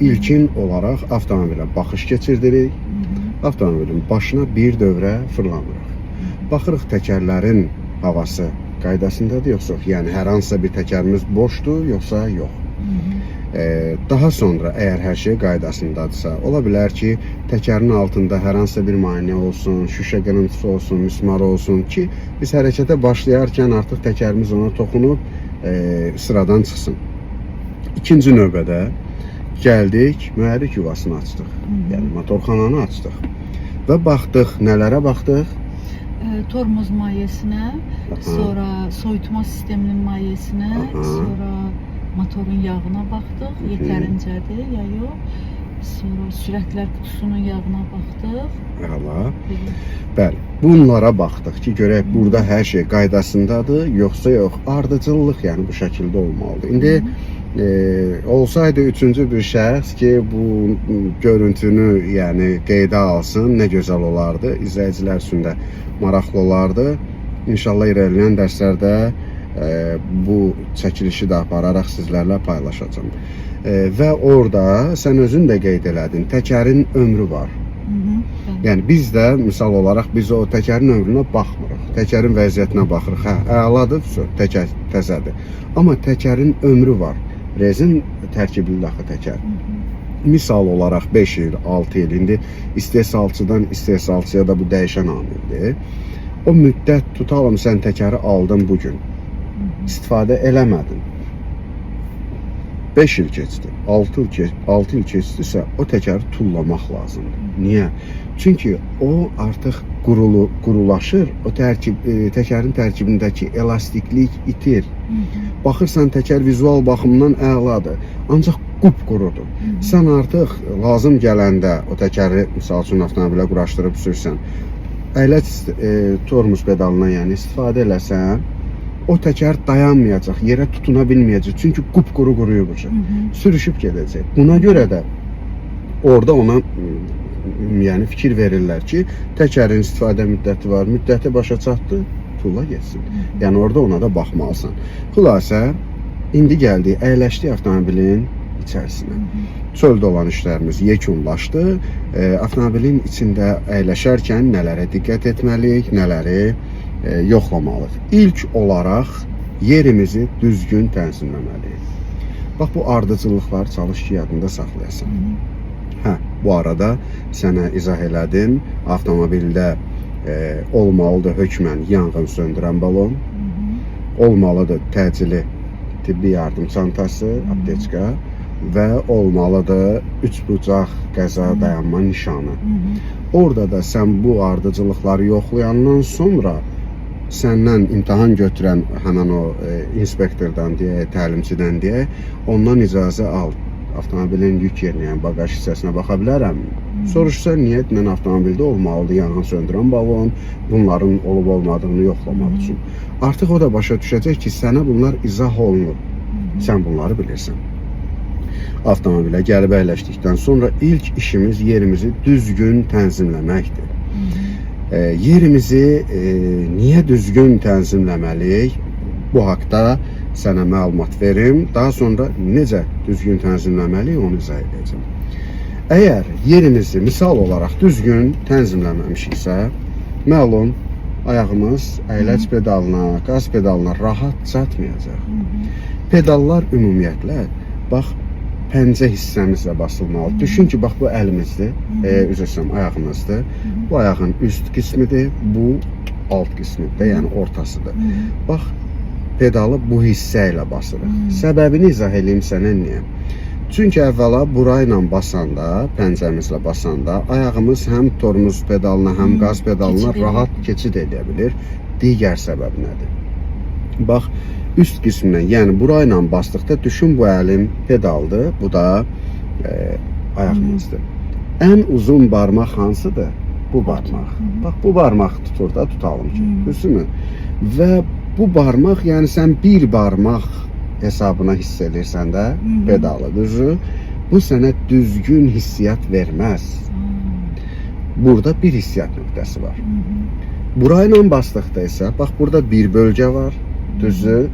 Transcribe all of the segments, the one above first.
İlkin olaraq avtomobilə baxış keçirdirik. Avtomobilin başına bir dövrə fırlanırıq. Baxırıq təkərlərin havası qaydasındadır yoxsa yox. Yəni hər hansısa bir təkərimiz boşdur yoxsa yox. Daha sonra əgər hər şey qaydasındadırsa, ola bilər ki, təkərin altında hər hansısa bir maneə olsun, şüşə qırıntısı olsun, mismar olsun ki, biz hərəkətə başlayarkən artıq təkərimiz ona toxunub sıradan çıxsın. İkinci növbədə gəldik, mühərrik yuvasını açdıq. Yəni motorxananı açdıq. Və baxdıq, nələrə baxdıq? Tormoz mayesinə, sonra soyutma sisteminin mayesinə, sonra motorun yağına baxdıq, yetərincədir ya yox. Sonra sürətlər qutusunun yağına baxdıq. Bəli, bunlara baxdıq ki, görək burada hər şey qaydasındadır, yoxsa yox. Ardıcıllıq yəni bu şəkildə olmalıdır. İndi olsaydı üçüncü bir şəxs ki, bu görüntünü yəni qeydə alsın, nə gözəl olardı. İzləyicilər üçün də maraqlı olardı. İnşallah irəliləyən dərslərdə bu çəkilişi də apararaq sizlərlə paylaşacağım. Və orada sən özün də qeyd elədin, təkərin ömrü var. Yəni biz də misal olaraq biz o təkərin ömrünə baxmırıq. Təkərin vəziyyətinə baxırıq. Hə, əladır, təkər təzədir. Amma təkərin ömrü var. Rezin tərkibli axı təkər. Misal olaraq 5 il, 6 il, indi istehsalçıdan istehsalçıya da bu dəyişən amildir. O müddət tutalım sən təkəri aldın bugün. İstifadə eləmədin. 5 il keçdi, 6 il keçdisə o təkəri tullamaq lazımdır. Niyə? Çünki o artıq qurulaşır, o təkərin tərkibindəki elastiklik itir. Baxırsan təkər vizual baxımdan əladır, ancaq qupqurudur. Sən artıq lazım gələndə o təkəri misal üçün avtomobilə quraşdırıb sürsən, əyləc tormoz pedalına yəni istifadə eləsən, o təkər dayanmayacaq, yerə tutuna bilməyəcək. Çünki qupquru quruyub, sürüşüb gedəcək. Buna görə də orada ona yəni fikir verirlər ki, təkərin istifadə müddəti var, müddəti başa çatdı, tulla getsin. Yəni orada ona da baxmalısan. Xülasə, indi gəldik, əyləşdik avtomobilin içərisinə. Çöldə olan işlərimiz yekunlaşdı. Avtomobilin içində əyləşərkən nələrə diqqət etməliyik, nələri yoxlamalıyıq. İlk olaraq yerimizi düzgün tənzimləməliyik. Bax, bu ardıcıllıqları çalış ki, yadında saxlayasan. Bu arada sənə izah elədim. Avtomobildə olmalıdır hökmən yanğın söndürən balon, olmalıdır təcili tibbi yardım çantası, apteçka və olmalıdır 3 bucaq qəza dayanma nişanı. Orada da sən bu ardıcıllıqları yoxlayandan sonra səndən imtahan götürən həmən o inspektordan deyə, təlimçidən deyə, ondan icazə al. Avtomobilin yük yerinə, yəni bagaj hissəsinə baxa bilərəm. Soruşsa, niyyət mən avtomobildə olmalıdır yanğın söndürən balon, bunların olub-olmadığını yoxlamaq üçün. Artıq o da başa düşəcək ki, sənə bunlar izah olunur. Sən bunları bilirsən. Avtomobilə gəlib əyləşdikdən sonra ilk işimiz yerimizi düzgün tənzimləməkdir. Yerimizi niyə düzgün tənzimləməliyik? Bu haqda sənə məlumat verim. Daha sonra necə düzgün tənzimləməliyik onu izah edəcəm. Əgər yerimizi misal olaraq düzgün tənzimləməmişiksə, məlum ayağımız əyləc pedalına, qaz pedalına rahat çatmayacaq. Pedallar ümumiyyətlə, bax, pəncə hissəmizlə basılmalıdır. Düşün ki, bax, bu əlimizdir, ayağımızdır. Bu ayağın üst qismidir, bu alt qismidir, yəni ortasıdır. Bax, pedalı bu hissə ilə basırıq. Səbəbini izah edeyim sənə niyə? Çünki əvvəla burayla basanda, pəncəmizlə basanda, ayağımız həm tormoz pedalına, həm qaz pedalına rahat keçid edə bilir. Digər səbəb nədir? Bax, üst qismindən, yəni burayla basdıqda düşün bu əlim pedaldır, bu da ayağımızdır. Ən uzun barmaq hansıdır? Bu barmaq. Bax, bu barmaq tutur da, tutalım ki, düzdürmü? Və bu barmaq, yəni sən bir barmaq hesabına hiss edirsən də pedalı, düzü, bu sənə düzgün hissiyat verməz. Burada bir hissiyat nöqtəsi var. Burayla basdıqda isə, bax, burada bir bölgə var, düzü,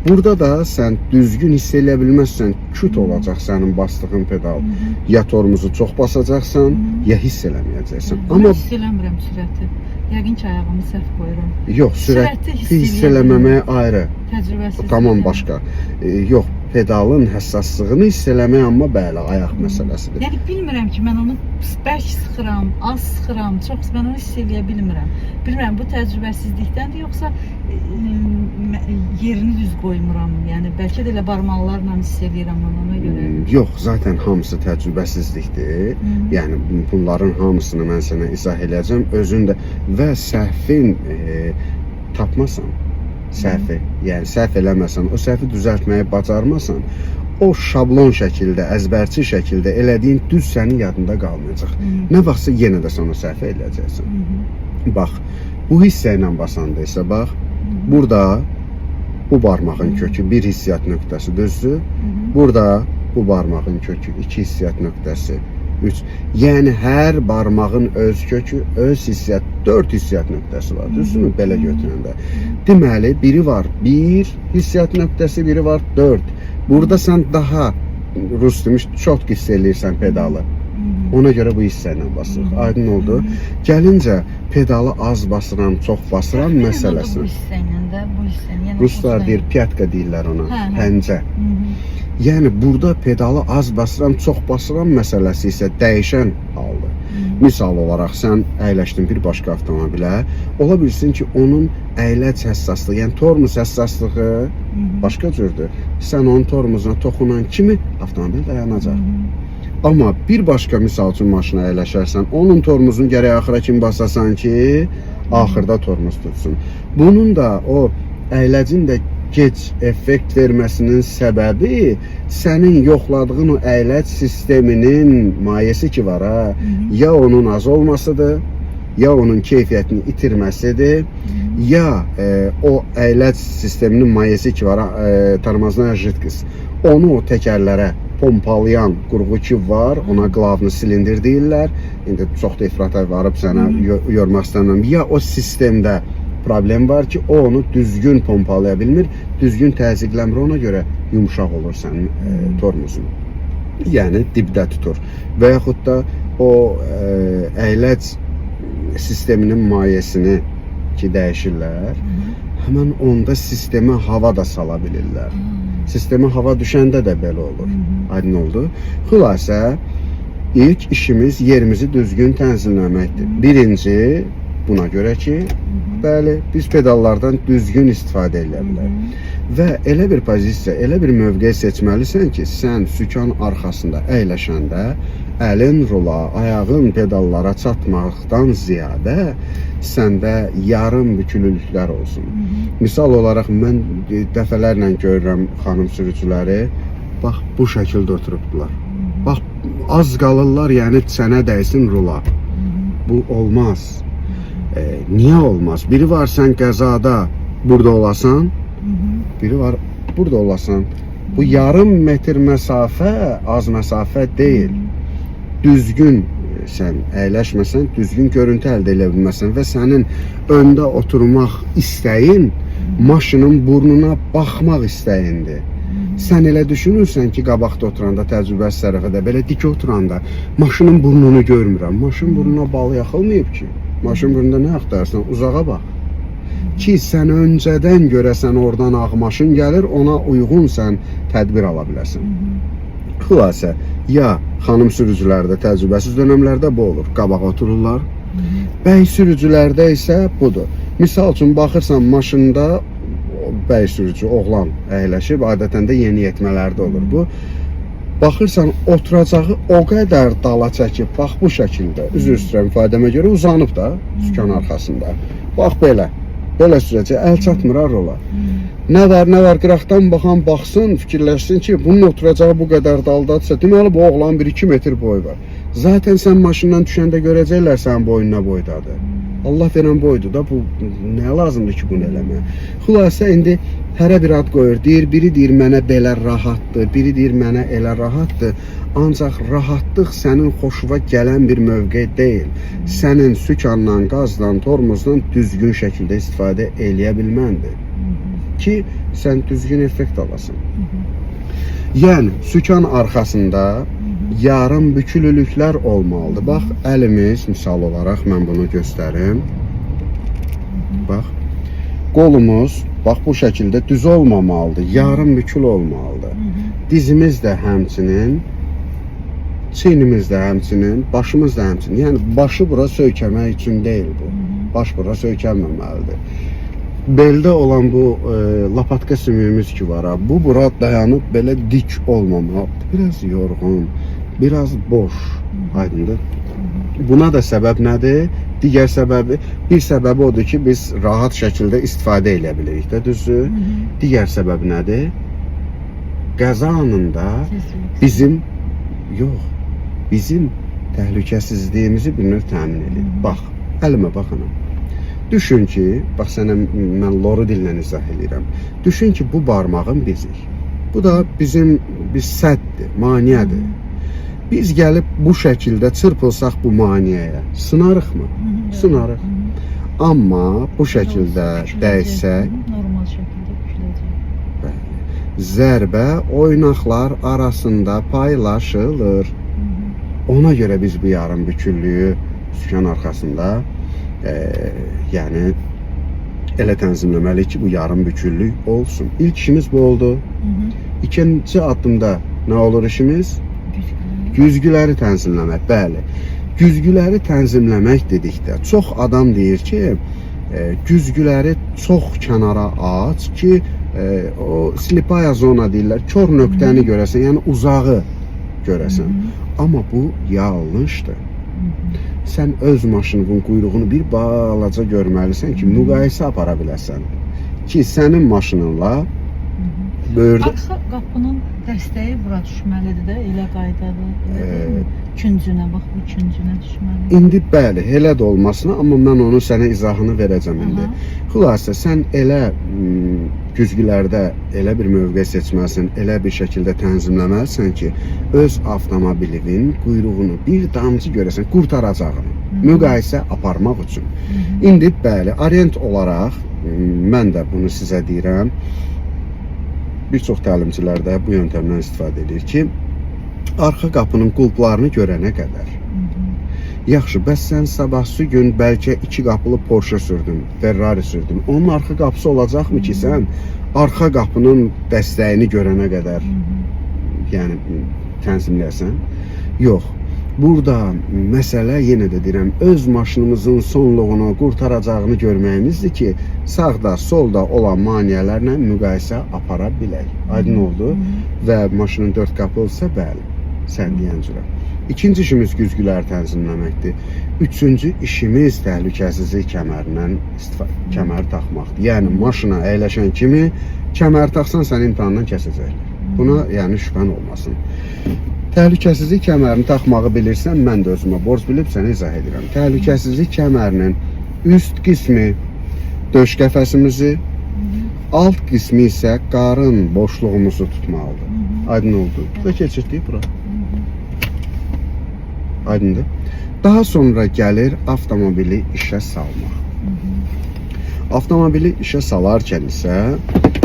Burada da sən düzgün hiss eləyə bilməzsən, küt olacaq sənin bastığın pedal. Ya tormuzu çox basacaqsan, ya hiss eləməyəcəksən. Amma hiss eləmirəm sürəti. Yəqin ki, ayağımı səhv qoyuram. Yox, sürəti hiss eləməmək ayrı. Təcrübəsiz. Tamam başqa. Yox, pedalın həssaslığını hiss eləmək amma bəli, ayaq məsələsidir. Yəni bilmirəm ki, mən onu bərk sıxıram, az sıxıram, çox mən onu hiss eləyə bilmirəm. Bilmirəm bu təcrübəsizlikdəndir yoxsa yerini düz qoymuram. Yəni bəlkə də elə barmaqlarla hiss eləyirəm ona görə. Yox, zaten hamısı təcrübəsizlikdir. Yəni bunların hamısını mən sənə izah eləyəcəm. Özün də və səhvin tapmasan, səhvi, yəni səhv eləməsən, o səhvi düzəltməyi bacarmasan, o şablon şəkildə, əzbərçi şəkildə elədiyin düz sənin yadında qalmayacaq. Nə vaxtsa yenə də sən o səhvi eləyəcəksən. Bax, bu hissə ilə basanda isə bax, burada bu barmağın kökü bir hissiyat nöqtəsi düzdür. Burada bu barmağın kökü 2 hissiyat nöqtəsi 3. Yəni hər barmağın öz kökü, öz hissiyat, 4 hissiyat nöqtəsi var. Düzdürmü? Belə götürəndə. Deməli, biri var 1 hissiyat nöqtəsi, biri var 4. Burada sən daha rus demiş, çox hiss eləyirsən pedalı. Ona görə bu hissə ilə basırıq. Aydın oldu. Gəlincə pedalı az basıram, çox basıram məsələsi. Bu hissə ilə də, bu hissə ilə. Ruslar deyir, piyatka deyirlər ona, pəncə. Yəni burada pedalı az basıram, çox basıram məsələsi isə dəyişən haldır. Misal olaraq sən əyləşdin bir başqa avtomobilə, ola bilsin ki, onun əyləc həssaslığı, yəni tormuz həssaslığı başqa cürdür. Sən onun tormuzuna toxunan kimi avtomobil dayanacaq. Amma bir başqa misal üçün maşına əyləşərsən, onun tormuzunu gərək axıra kimi basasan ki, axırda tormuz tutsun. Bunun da o əyləcin də gec effekt verməsinin səbəbi sənin yoxladığın o əyləc sisteminin mayesi ki var ha, ya onun az olmasıdır, ya onun keyfiyyətini itirməsidir, ya o əyləc sisteminin mayesi ki var, tormozная жидкость, onu o təkərlərə pompalayan qurğu ki var, ona qlavni silindir deyirlər. İndi çox da ifrata varıb sənə yormaq istəmirəm. Ya o sistemdə problem var ki, o onu düzgün pompalaya bilmir, düzgün təzyiqləmir, ona görə yumuşaq olur sənin tormuzun. Yəni dibdə tutur. Və yaxud da o əyləc sisteminin mayesini ki dəyişirlər, həmən onda sistemə hava da sala bilirlər. Sistemə hava düşəndə də belə olur. Aydın oldu. Xülasə, ilk işimiz yerimizi düzgün tənzimləməkdir. Birinci, buna görə ki, bəli, biz pedallardan düzgün istifadə edə bilərik. Və elə bir pozisiya, elə bir mövqe seçməlisən ki, sən sükan arxasında əyləşəndə əlin rula, ayağın pedallara çatmaqdan ziyadə səndə yarım bükülülüklər olsun. Misal olaraq mən dəfələrlə görürəm xanım sürücüləri, bax bu şəkildə oturubdular. Bax az qalırlar, yəni sənə dəysin rula. Bu olmaz. Niyə olmaz? Biri var sən qəzada burada olasan, biri var burada olasan. Bu yarım metr məsafə az məsafə deyil. Düzgün sən əyləşməsən, düzgün görüntü əldə edə bilməsən və sənin öndə oturmaq istəyin maşının burnuna baxmaq istəyindir. Sən elə düşünürsən ki, qabaqda oturanda, təcrübəsi tərəfədə, belə dik oturanda maşının burnunu görmürəm. Maşın burnuna balı yaxılmayıb ki. Maşın burnunda nə axtarsan, uzağa bax. Ki sən öncədən görəsən oradan ağ maşın gəlir, ona uyğun sən tədbir ala biləsən. Xülasə, ya xanım sürücülərdə, təcrübəsiz dönəmlərdə bu olur. Qabağa otururlar. Bəy sürücülərdə isə budur. Misal üçün, baxırsan maşında bəy sürücü, oğlan əyləşib, adətən də yeniyetmələrdə olur bu. Baxırsan, oturacağı o qədər dala çəkib, bax bu şəkildə, üzr istəyirəm ifadəmə görə uzanıb da, sükan arxasında. Bax belə, belə sürəcək, əl çatmır rola. Nə var, qıraqdan baxan baxsın, fikirləşsin ki, bunun oturacağı bu qədər daldadırsa, deməli bu oğlan 1-2 metr boyu var. Zaten sən maşından düşəndə görəcəklər sənin boyununa boydadır. Allah verən boydur da, bu nə lazımdır ki, bunu eləmək? Xülasə, indi hərə bir ad qoyur, biri deyir mənə belə rahatdır, biri deyir mənə elə rahatdır. Ancaq rahatlıq sənin xoşuna gələn bir mövqe deyil. Sənin sükandan, qazdan, tormozdan düzgün şəkildə istifadə eləyə bilməndir. Ki, sən düzgün effekt alasın. Yəni sükan arxasında yarım bükülülüklər olmalıdır. Bax, əlimiz misal olaraq mən bunu göstərim. Bax, qolumuz bax bu şəkildə düz olmamalıdır, yarım bükül olmalıdır. Dizimiz də həmçinin, çiynimiz də həmçinin, başımız da həmçinin. Yəni başı bura söykəmək üçün deyil bu. Baş bura söykənməməlidir. Beldə olan bu lapatka sümüyümüz ki var, bu bura dayanıb belə dik olmamalıdır. Biraz yorğun, biraz boş. Aydındır. Buna da səbəb nədir? Digər səbəbi, bir səbəbi odur ki, biz rahat şəkildə istifadə edə bilirik də, düzdür? Digər səbəbi nədir? Qəza anında bizim təhlükəsizliyimizi bir növ təmin edir. Bax, əlimə baxın. Düşün ki, bax sənə mən loru dillə izah edirəm. Düşün ki, bu barmağın bizik. Bu da bizim bir səddir, maneədir. Biz gəlib bu şəkildə çırpılsaq bu maneəyə, sınarıqmı? Sınarıq. Amma bu şəkildə dəysək, normal şəkildə büküləcək. Zərbə oynaqlar arasında paylaşılır. Ona görə biz bu yarım büküllüyü sükan arxasında yəni elə tənzimləməliyik ki, bu yarım büküllük olsun. İlk işimiz bu oldu. İkinci addımda nə olur işimiz? Güzgüləri tənzimləmək. Bəli. Güzgüləri tənzimləmək dedikdə çox adam deyir ki, güzgüləri çox kənara aç ki, o slipaya zona deyirlər, kör nöqtəni görəsən, yəni uzağı görəsən. Amma bu yanlışdır. Sən öz maşının quyruğunu bir balaca görməlisən ki, müqayisə apara biləsən. Ki, sənin maşınınla böyürdə... Arxa qapının dəstəyi bura düşməlidir də, elə qaydadır. Küncünə, bax bu küncünə düşməlidir. İndi bəli, elə də olmasına, amma mən onun sənə izahını verəcəm indi. Xülasə, sən elə güzgülərdə elə bir mövqe seçməlisən, elə bir şəkildə tənzimləməlisən ki, öz avtomobilinin quyruğunu bir damcı görəsən, qurtaracağını, müqayisə aparmaq üçün. İndi bəli, orient olaraq, mən də bunu sizə deyirəm, bir çox təlimçilər də bu yöntəmdən istifadə edir ki, arxa qapının qulplarını görənə qədər. Yaxşı, bəs sən sabahsı gün bəlkə 2 qapılı Porsche sürdün, Ferrari sürdün. Onun arxa qapısı olacaqmı ki, sən arxa qapının dəstəyini görənə qədər yəni tənzimləyəsən? Yox. Burada məsələ, yenə də deyirəm, öz maşınımızın sonluğunu, qurtaracağını görməyimizdir ki, sağda, solda olan maneələrlə müqayisə apara bilək. Aydın oldu və maşının 4 qapı olsa, bəli, sən deyən cürə. İkinci işimiz güzgüləri tənzimləməkdir. Üçüncü işimiz təhlükəsizlik kəmərindən kəmər taxmaqdır. Yəni, maşına əyləşən kimi kəmər taxsan, səni imtahandan kəsəcəklər. Buna yəni şübhən olmasın. Təhlükəsizlik kəmərini taxmağı bilirsən, mən də özümə borc bilib sənə izah edirəm. Təhlükəsizlik kəmərinin üst qismi döş qəfəsimizi, alt qismi isə qarın boşluğumuzu tutmalıdır. Aydın oldu. Və keçirdik bura. Aydındır. Daha sonra gəlir avtomobili işə salmaq. Avtomobili işə salarkən isə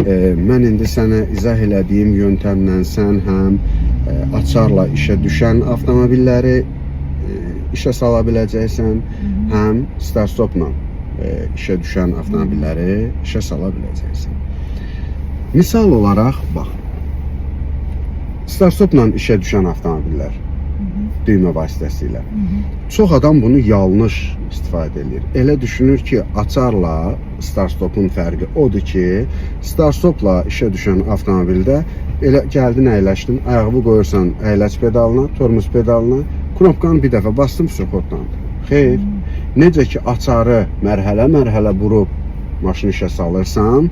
mən indi sənə izah elədiyim yöntəmlə sən həm açarla işə düşən avtomobilləri işə sala biləcəksən, həm start-stopla işə düşən avtomobilləri işə sala biləcəksən. Misal olaraq, bax, start-stopla işə düşən avtomobillər düymə vasitəsilə. Çox adam bunu yanlış istifadə edir. Elə düşünür ki, açarla start-stopun fərqi odur ki, start-stopla işə düşən avtomobildə elə gəldin, əyləşdin, ayağı qoyursan əyləc pedalına, tormuz pedalına, knopkanı bir dəfə bastım, söhbətlandı. Xeyr, necə ki, açarı mərhələ-mərhələ vurub maşını işə salırsan,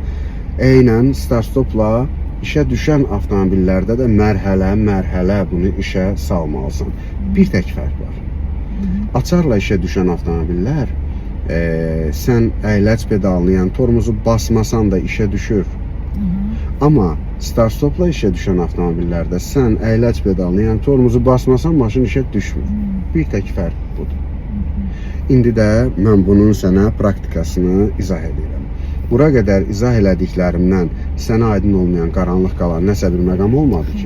eynən start-stopla işə düşən avtomobillərdə də mərhələ-mərhələ bunu işə salmalısan. Bir tək fərq var. Açarla işə düşən avtomobillər sən əyləc pedalını, yəni tormuzu basmasan da işə düşür. Amma start-stopla işə düşən avtomobillərdə sən əyləc pedalını, yəni tormuzu basmasan maşın işə düşmür. Bir tək fərq budur. İndi də mən bunun sənə praktikasını izah edirəm. bura qədər izah elədiklərimdən sənə aydın olmayan, qaranlıq qalan nəsə bir məqam olmadı ki?